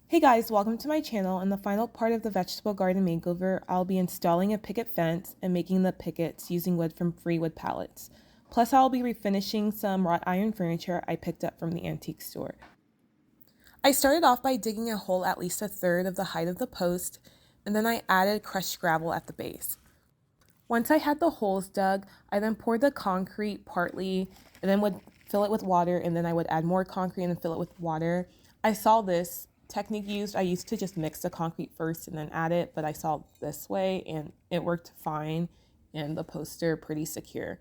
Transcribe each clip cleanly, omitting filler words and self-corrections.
Hey guys, welcome to my channel. In the final part of the vegetable garden makeover, I'll be installing a picket fence and making the pickets using wood from free wood pallets. Plus, I'll be refinishing some wrought iron furniture I picked up from the antique store. I started off by digging a hole at least a third of the height of the post, and then I added crushed gravel at the base. Once I had the holes dug, I then poured the concrete partly and then would fill it with water, and then I would add more concrete and then fill it with water. I saw this technique used. I used to just mix the concrete first and then add it, but I saw this way and it worked fine and the posts are pretty secure.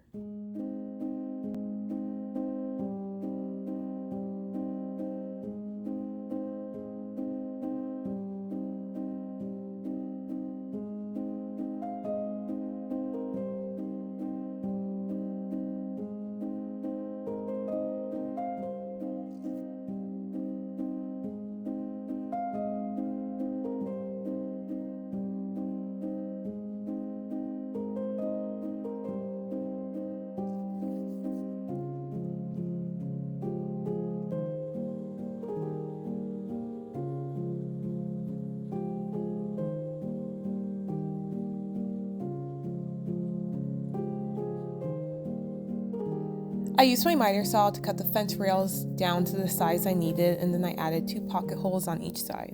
I used my miter saw to cut the fence rails down to the size I needed, and then I added 2 pocket holes on each side.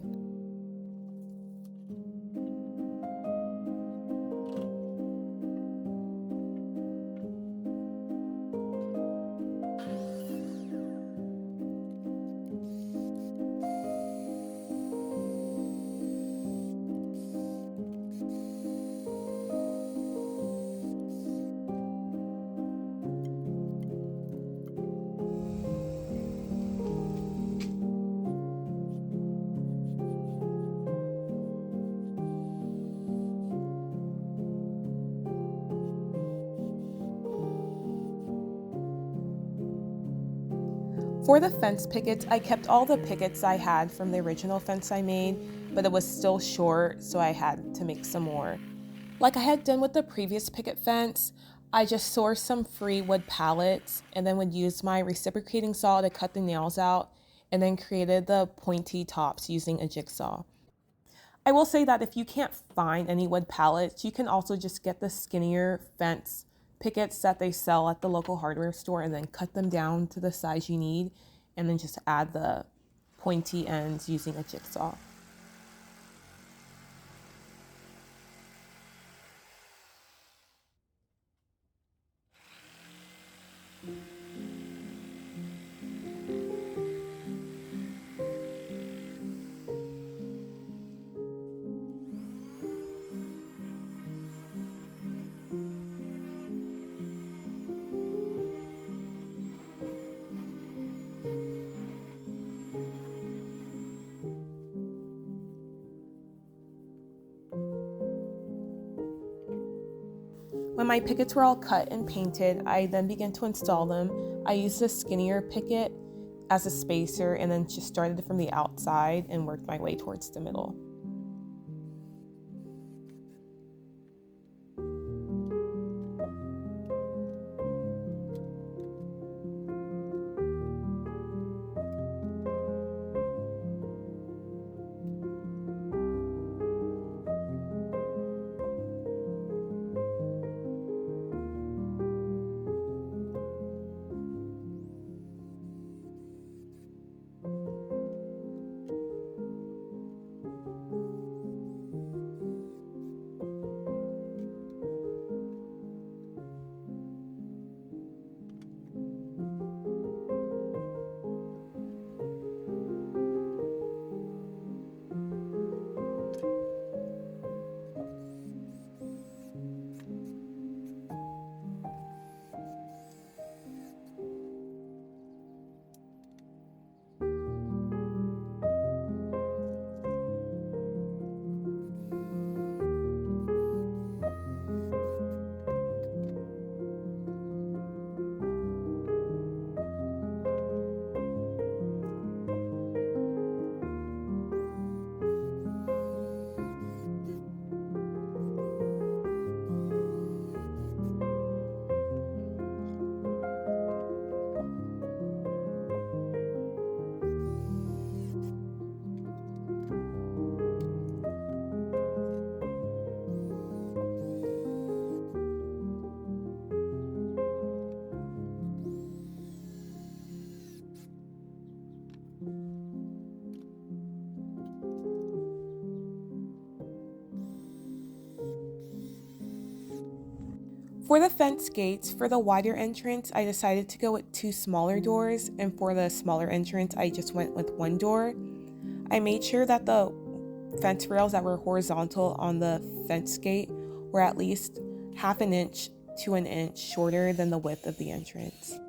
For the fence pickets, I kept all the pickets I had from the original fence I made, but it was still short, so I had to make some more. Like I had done with the previous picket fence, I just sourced some free wood pallets and then would use my reciprocating saw to cut the nails out and then created the pointy tops using a jigsaw. I will say that if you can't find any wood pallets, you can also just get the skinnier fence pickets that they sell at the local hardware store and then cut them down to the size you need and then just add the pointy ends using a jigsaw. When my pickets were all cut and painted, I then began to install them. I used a skinnier picket as a spacer and then just started from the outside and worked my way towards the middle. For the fence gates, for the wider entrance, I decided to go with 2 smaller doors, and for the smaller entrance, I just went with 1 door. I made sure that the fence rails that were horizontal on the fence gate were at least half an inch to an inch shorter than the width of the entrance.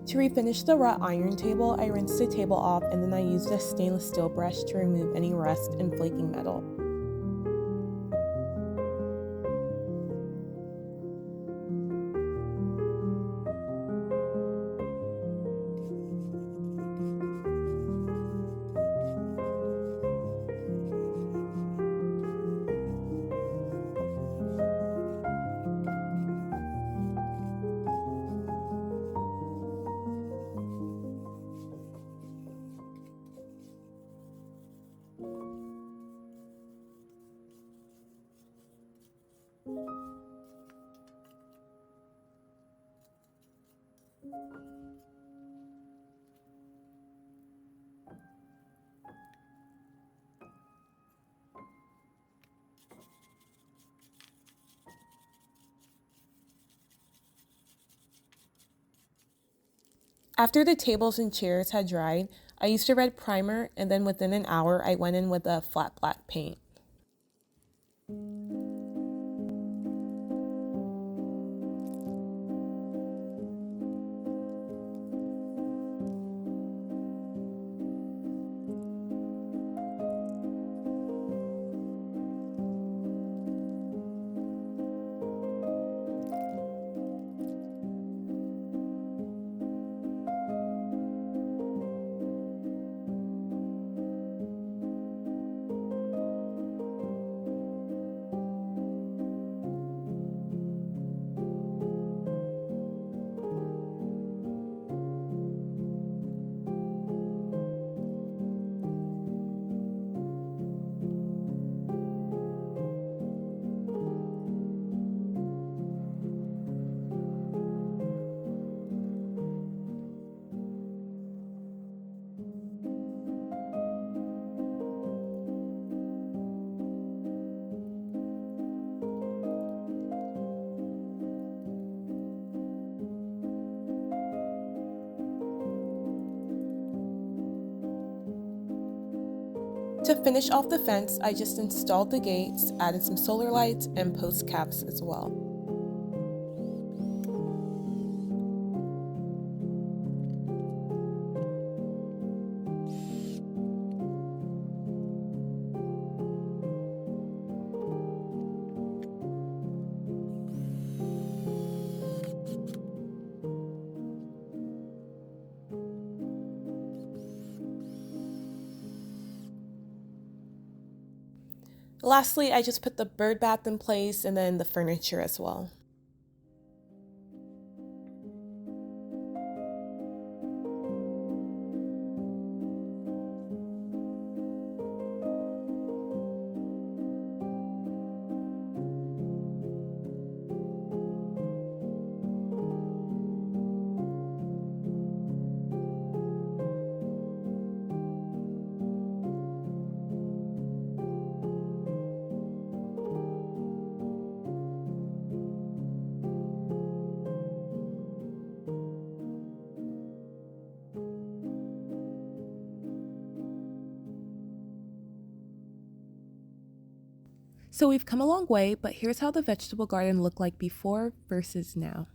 To refinish the wrought iron table, I rinsed the table off and then I used a stainless steel brush to remove any rust and flaking metal. After the tables and chairs had dried, I used a red primer and then within an hour I went in with a flat black paint. To finish off the fence, I just installed the gates, added some solar lights, and post caps as well. Lastly, I just put the bird bath in place and then the furniture as well. So we've come a long way, but here's how the vegetable garden looked like before versus now.